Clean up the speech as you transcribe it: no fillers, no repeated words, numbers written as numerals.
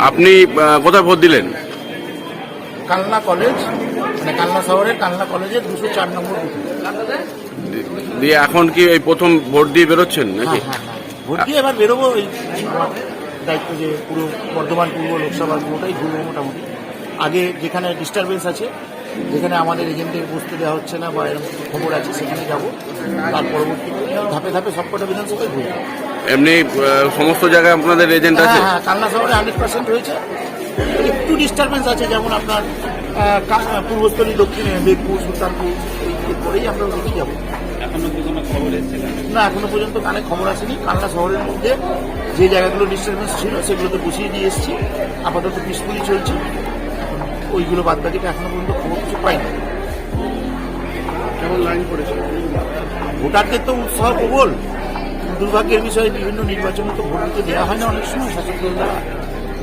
আপনি কোথায় ভোট দিলেন? কালনা কলেজ, মানে কালনা শহরের কালনা কলেজের 204 নম্বর বুথে। দিয়ে এখন কি এই প্রথম ভোট দিয়ে বেরোচ্ছেন নাকি? হ্যাঁ, ভোট দিয়ে এবার বেরোবো। এই আমার দায়িত্ব যে পুরো বর্ধমান পূর্ব লোকসভা পুরোটাই ঘুরবো মোটামুটি। আগে যেখানে ডিস্টারবেন্স আছে, যেখানে আমাদের এজেন্টদের বসতে দেওয়া হচ্ছে না বা এরকম খবর আছে, সেখানে যাবো। তার পরবর্তীতে ধাপে ধাপে সবকটা বিধানসভায় ঘুরবো। এমনি সমস্ত জায়গায় আপনাদের এজেন্ট আছে? হ্যাঁ, কালনা শহরে 100% হয়েছে। একটু ডিস্টারবেন্স আছে, যেমন আপনার পূর্বস্থলী, দক্ষিণে বেগপুর, সুলতানপুর, এরপরেই আমরা ওদিকে যাবো। এখনো কি কোনো খবর এসেছে? না, এখনো পর্যন্ত কানে খবর আসেনি। কালনা শহরের মধ্যে যে জায়গাগুলো ডিস্টারবেন্স ছিল সেগুলোতে বসিয়ে দিয়ে এসেছি। আপাতত পিসফুলি চলছে। এখন ওইগুলো বাদ বাকিটা এখনো পর্যন্ত খবর কিছু পাইনি। কেমন লাইন পড়েছে? ভোটারদের তো উৎসাহ প্রবল। দুর্ভাগ্যের বিষয়ে বিভিন্ন নির্বাচনে তো ভোট দিতে দেওয়া হয় না অনেক সময় শাসক দল দ্বারা।